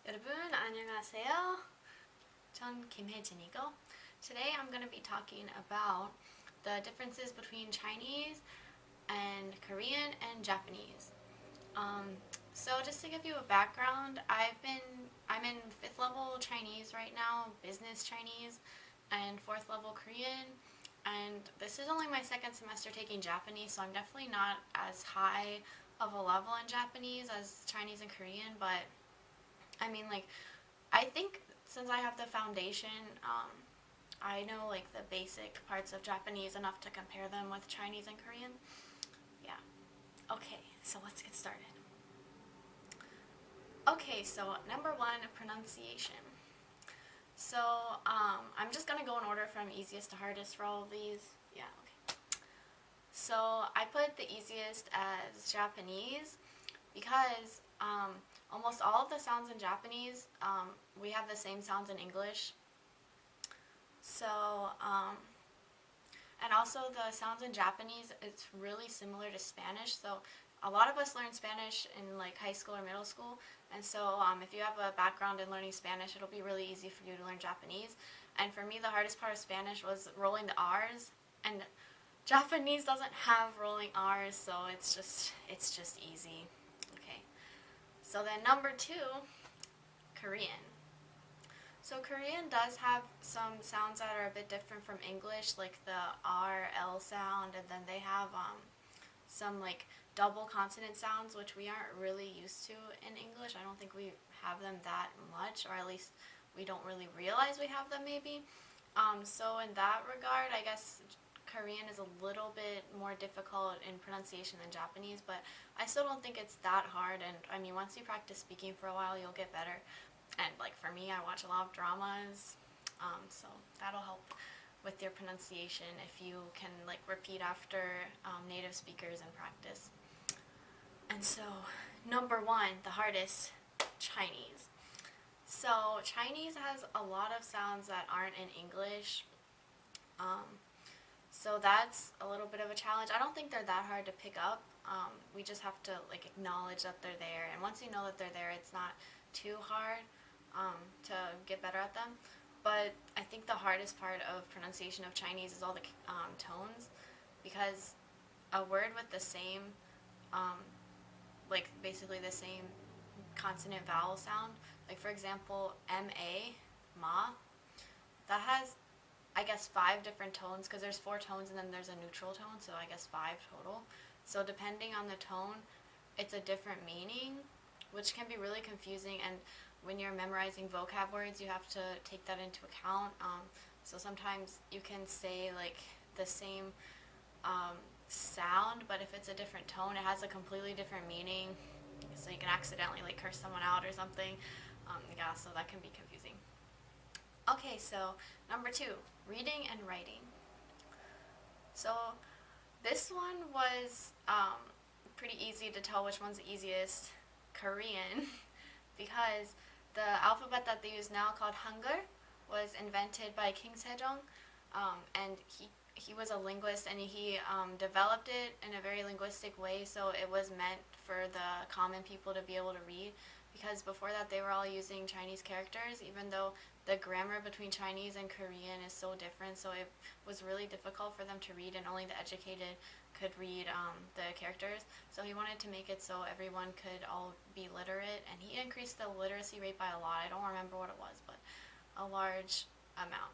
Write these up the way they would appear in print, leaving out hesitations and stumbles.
여러분 안녕하세요. 전 김혜진이고 today I'm going to be talking about the differences between Chinese and Korean and Japanese. So just to give you a background, I'm in 5th level Chinese right now, business Chinese, and 4th level Korean. And this is only my second semester taking Japanese, so I'm definitely not as high of a level in Japanese as Chinese and Korean, but I mean, like, I think since I have the foundation, I know like the basic parts of Japanese enough to compare them with Chinese and Korean. Yeah. Okay, so let's get started. Okay, so number one, pronunciation. So I'm just gonna go in order from easiest to hardest for all of these. Yeah. Okay. So I put the easiest as Japanese because almost all of the sounds in Japanese, we have the same sounds in English. So, and also the sounds in Japanese, it's really similar to Spanish. So a lot of us learn Spanish in like high school or middle school. And so if you have a background in learning Spanish, it'll be really easy for you to learn Japanese. And for me, the hardest part of Spanish was rolling the R's. And Japanese doesn't have rolling R's, so it's just easy. Okay. So then number two, Korean. So Korean does have some sounds that are a bit different from English, like the R, L sound, and then they have some like double consonant sounds, which we aren't really used to in English. I don't think we have them that much, or at least we don't really realize we have them maybe. So in that regard, I guess Korean is a little bit more difficult in pronunciation than Japanese, but I still don't think it's that hard. And I mean, once you practice speaking for a while, you'll get better. And like for me, I watch a lot of dramas, so that'll help with your pronunciation if you can like repeat after native speakers in practice. And so number one, the hardest, Chinese. So Chinese has a lot of sounds that aren't in English. So that's a little bit of a challenge. I don't think they're that hard to pick up. We just have to like acknowledge that they're there, and once you know that they're there, it's not too hard to get better at them. But I think the hardest part of pronunciation of Chinese is all the tones, because a word with the same, like basically the same consonant vowel sound, like for example, M-A, ma, that has, I guess, 5 different tones, because there's 4 tones and then there's a neutral tone, so I guess 5 total. So depending on the tone, it's a different meaning, which can be really confusing. And when you're memorizing vocab words, you have to take that into account. So sometimes you can say like the same sound, but if it's a different tone, it has a completely different meaning. So you can accidentally like curse someone out or something. Yeah, so that can be confusing. Okay, so number 2, reading and writing. So this one was pretty easy to tell which one's the easiest. Korean, because the alphabet that they use now, called Hangul, was invented by King Sejong, and he was a linguist, and he developed it in a very linguistic way, so it was meant for the common people to be able to read, because before that they were all using Chinese characters, even though the grammar between Chinese and Korean is so different, so it was really difficult for them to read, and only the educated could read the characters. So he wanted to make it so everyone could all be literate, and he increased the literacy rate by a lot. I don't remember what it was, but a large amount.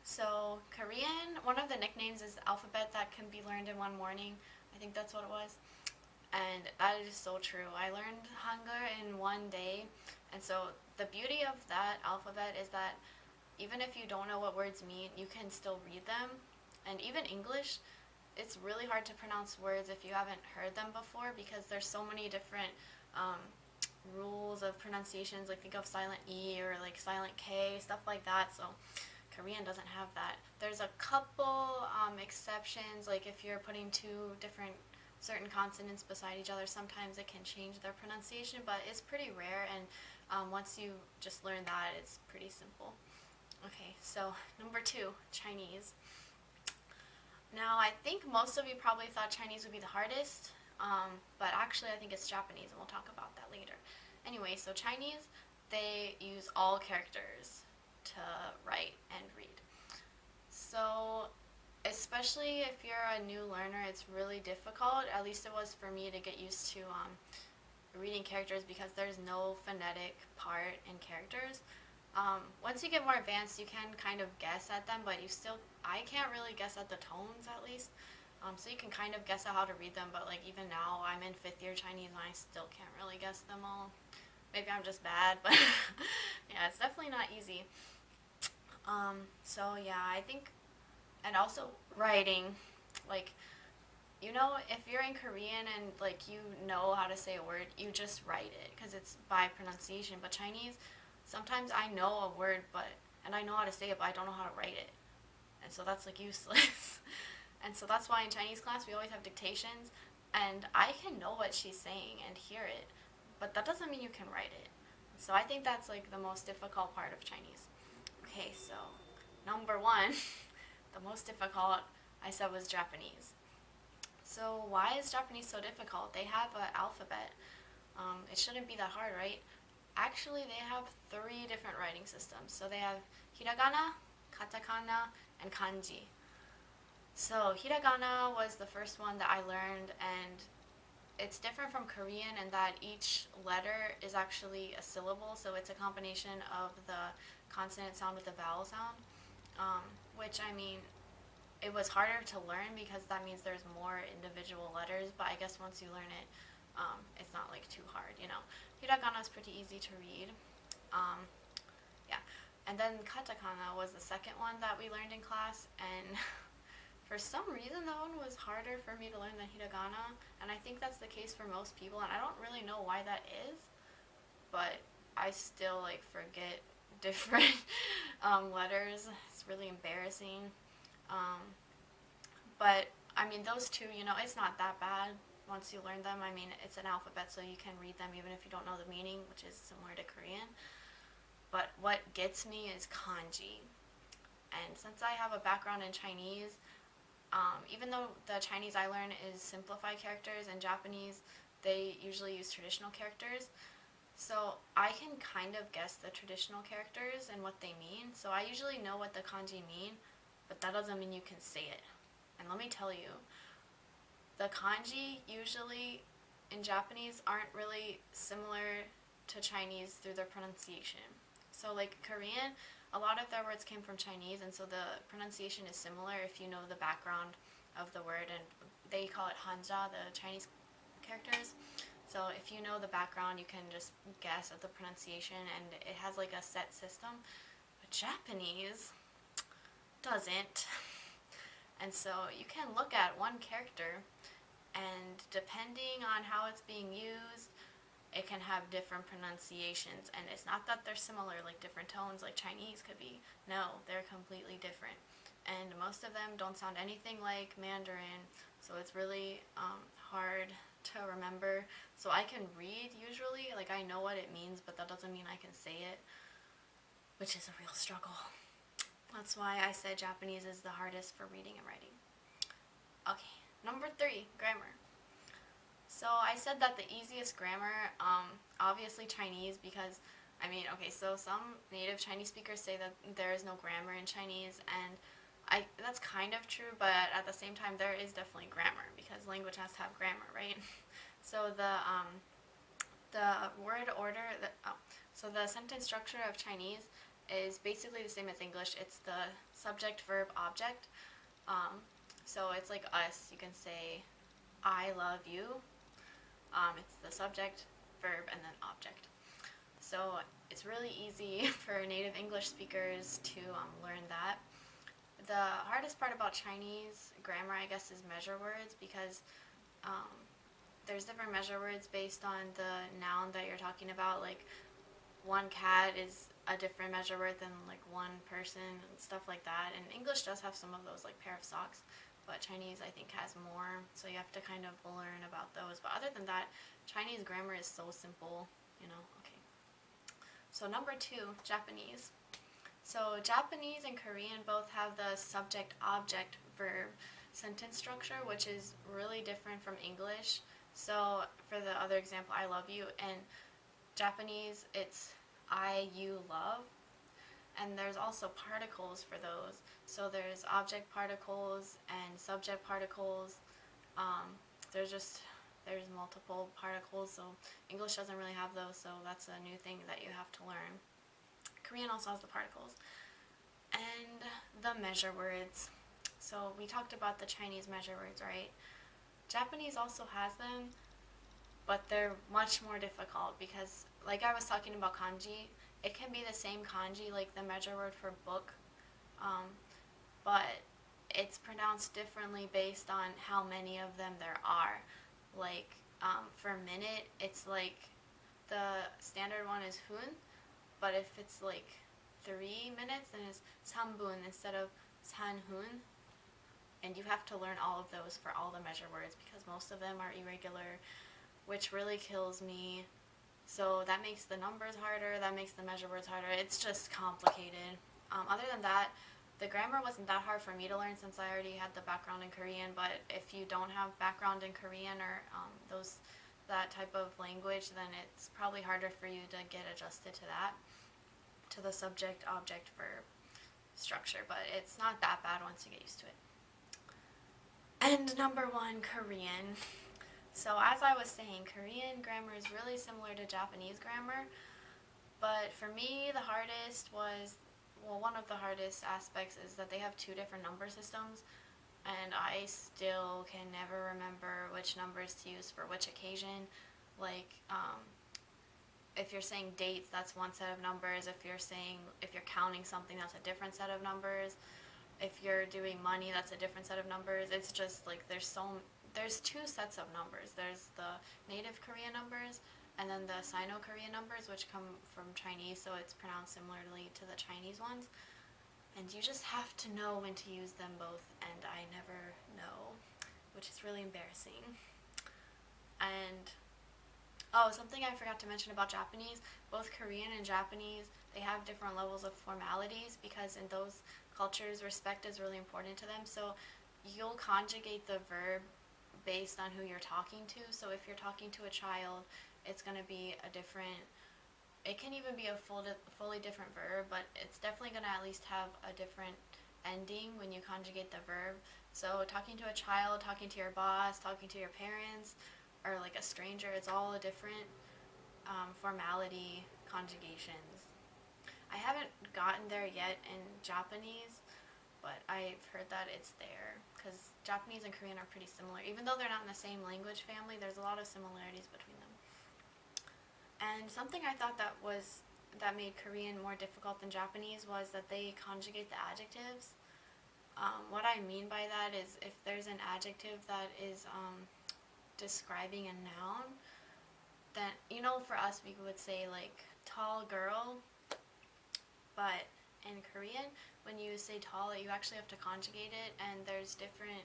So Korean, one of the nicknames is the alphabet that can be learned in one morning. I think that's what it was. And that is so true. I learned Hangul in one day, and so the beauty of that alphabet is that even if you don't know what words mean, you can still read them. And even English, it's really hard to pronounce words if you haven't heard them before, because there's so many different rules of pronunciations, like think of silent E or like silent K, stuff like that. So Korean doesn't have that. There's a couple exceptions, like if you're putting 2 different certain consonants beside each other, sometimes it can change their pronunciation, but it's pretty rare, and once you just learn that, it's pretty simple. Okay, so number 2, Chinese. Now, I think most of you probably thought Chinese would be the hardest, but actually I think it's Japanese, and we'll talk about that later. Anyway, so Chinese, they use all characters to write and read. So, especially if you're a new learner, it's really difficult. At least it was for me to get used to reading characters because there's no phonetic part in characters. Once you get more advanced, you can kind of guess at them, but I can't really guess at the tones at least. So you can kind of guess at how to read them, but like even now, I'm in 5th year Chinese and I still can't really guess them all. Maybe I'm just bad, but yeah, it's definitely not easy. So yeah, I think, and also writing, like, if you're in Korean and like you know how to say a word, you just write it because it's by pronunciation. But Chinese, sometimes I know a word, and I know how to say it, but I don't know how to write it, and so that's like useless. And so that's why in Chinese class we always have dictations, and I can know what she's saying and hear it, but that doesn't mean you can write it. So I think that's like the most difficult part of Chinese. Okay, so number one, the most difficult I said was Japanese. So why is Japanese so difficult? They have an alphabet. It shouldn't be that hard, right? Actually, they have 3 different writing systems. So they have hiragana, katakana, and kanji. So hiragana was the first one that I learned, and it's different from Korean in that each letter is actually a syllable. So it's a combination of the consonant sound with the vowel sound, which I mean, it was harder to learn because that means there's more individual letters, but I guess once you learn it, it's not like too hard, Hiragana is pretty easy to read. Yeah. And then katakana was the second one that we learned in class, and for some reason that one was harder for me to learn than hiragana, and I think that's the case for most people, and I don't really know why that is, but I still like forget different letters. It's really embarrassing. But I mean, those two, it's not that bad once you learn them. I mean, it's an alphabet, so you can read them even if you don't know the meaning, which is similar to Korean. But what gets me is kanji. And since I have a background in Chinese, even though the Chinese I learn is simplified characters, and Japanese, they usually use traditional characters. So I can kind of guess the traditional characters and what they mean. So I usually know what the kanji mean, but that doesn't mean you can say it. And let me tell you, the kanji usually in Japanese aren't really similar to Chinese through their pronunciation. So like Korean, a lot of their words came from Chinese, and so the pronunciation is similar if you know the background of the word, and they call it hanja, the Chinese characters. So if you know the background, you can just guess at the pronunciation, and it has like a set system. But Japanese doesn't. And so you can look at one character, and depending on how it's being used, it can have different pronunciations. And it's not that they're similar, like different tones, like Chinese could be. No, they're completely different. And most of them don't sound anything like Mandarin, so it's really hard to remember. So I can read usually, like I know what it means, but that doesn't mean I can say it, which is a real struggle. That's why I said Japanese is the hardest for reading and writing. Okay, number 3, grammar. So I said that the easiest grammar, obviously Chinese, because, I mean, okay, so some native Chinese speakers say that there is no grammar in Chinese, and that's kind of true, but at the same time, there is definitely grammar, because language has to have grammar, right? So the word order, so the sentence structure of Chinese is basically the same as English. It's the subject, verb, object. So it's like us. You can say, I love you. It's the subject, verb, and then object. So it's really easy for native English speakers to learn that. The hardest part about Chinese grammar, I guess, is measure words, because there's different measure words based on the noun that you're talking about. Like, one cat is a different measure word than like one person and stuff like that. And English does have some of those, like pair of socks, but Chinese I think has more, so you have to kind of learn about those. But other than that, Chinese grammar is so simple, Okay. So number 2, Japanese. So Japanese and Korean both have the subject, object, verb sentence structure, which is really different from English. So for the other example, I love you, and Japanese, it's I, you, love. And there's also particles for those. So there's object particles and subject particles. Um, there's just there's multiple particles. So English doesn't really have those. So that's a new thing that you have to learn. Korean also has the particles and the measure words. So we talked about the Chinese measure words, right? Japanese also has them, but they're much more difficult because, like I was talking about kanji, it can be the same kanji, like the measure word for book, um, but it's pronounced differently based on how many of them there are. Like for minute, it's like the standard one is hun, but if it's like 3 minutes, then it's sambun instead of sanhun. And you have to learn all of those for all the measure words because most of them are irregular, which really kills me. So that makes the numbers harder, that makes the measure words harder. It's just complicated. Other than that, the grammar wasn't that hard for me to learn since I already had the background in Korean, but if you don't have background in Korean or that type of language, then it's probably harder for you to get adjusted to that, to the subject, object, verb structure, but it's not that bad once you get used to it. And number one, Korean. So as I was saying, Korean grammar is really similar to Japanese grammar, but for me the hardest was, well, one of the hardest aspects is that they have two different number systems, and I still can never remember which numbers to use for which occasion. Like, if you're saying dates, that's one set of numbers. If you're counting something, that's a different set of numbers. If you're doing money, that's a different set of numbers. It's just like there's two sets of numbers. There's the native Korean numbers and then the Sino-Korean numbers, which come from Chinese, so it's pronounced similarly to the Chinese ones. And you just have to know when to use them both, and I never know, which is really embarrassing. And oh, something I forgot to mention about Japanese, both Korean and Japanese, they have different levels of formalities because in those cultures, respect is really important to them. So you'll conjugate the verb based on who you're talking to. So if you're talking to a child, it's going to be a different, it can even be a fully different verb, but it's definitely going to at least have a different ending when you conjugate the verb. So talking to a child, talking to your boss, talking to your parents, or like a stranger, it's all a different formality conjugations. I haven't gotten there yet in Japanese, but I've heard that it's there because Japanese and Korean are pretty similar. Even though they're not in the same language family, there's a lot of similarities between them. And something I thought that made Korean more difficult than Japanese was that they conjugate the adjectives. What I mean by that is if there's an adjective that is describing a noun, then, for us we would say like tall girl, but in Korean, when you say tall, you actually have to conjugate it, and there's different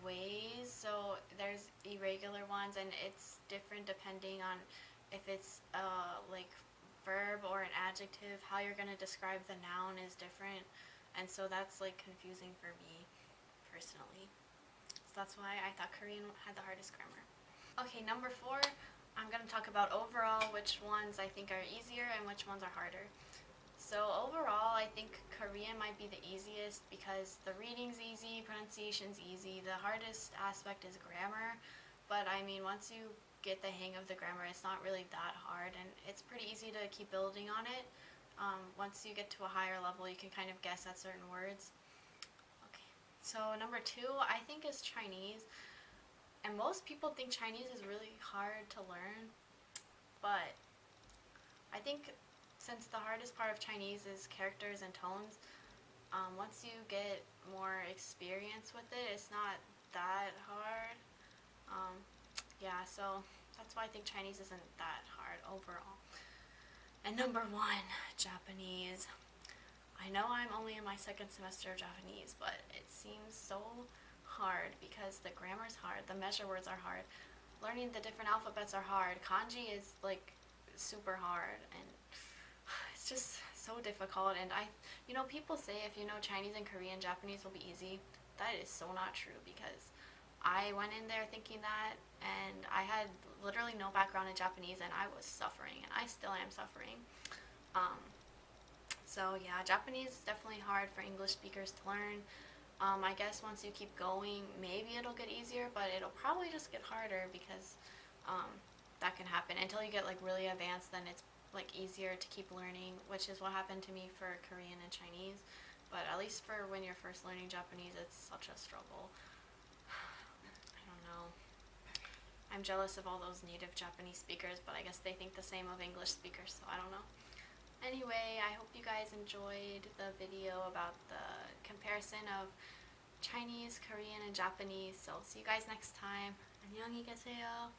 ways. So there's irregular ones, and it's different depending on if it's like verb or an adjective. How you're going to describe the noun is different, and so that's like confusing for me personally. So that's why I thought Korean had the hardest grammar. Okay, number 4, I'm going to talk about overall which ones I think are easier and which ones are harder. So overall, I think Korean might be the easiest because the reading's easy, pronunciation's easy. The hardest aspect is grammar, but I mean, once you get the hang of the grammar, it's not really that hard, and it's pretty easy to keep building on it. Once you get to a higher level, you can kind of guess at certain words. Okay, so number 2, I think, is Chinese. And most people think Chinese is really hard to learn, but I think since the hardest part of Chinese is characters and tones, once you get more experience with it, it's not that hard. Yeah, so that's why I think Chinese isn't that hard overall. And number 1, Japanese. I know I'm only in my second semester of Japanese, but it seems so hard because the grammar's hard, the measure words are hard, learning the different alphabets are hard, kanji is like super hard, and it's just so difficult. And people say if you know Chinese and Korean, Japanese will be easy. That is so not true because I went in there thinking that, and I had literally no background in Japanese, and I was suffering, and I still am suffering. Um, so yeah, Japanese is definitely hard for English speakers to learn. I guess once you keep going, maybe it'll get easier, but it'll probably just get harder because um, that can happen. Until you get like really advanced, then it's like easier to keep learning, which is what happened to me for Korean and Chinese. But at least for when you're first learning Japanese, it's such a struggle. I don't know. I'm jealous of all those native Japanese speakers, but I guess they think the same of English speakers, so I don't know. Anyway, I hope you guys enjoyed the video about the comparison of Chinese, Korean, and Japanese. So see you guys next time. 안녕히 계세요.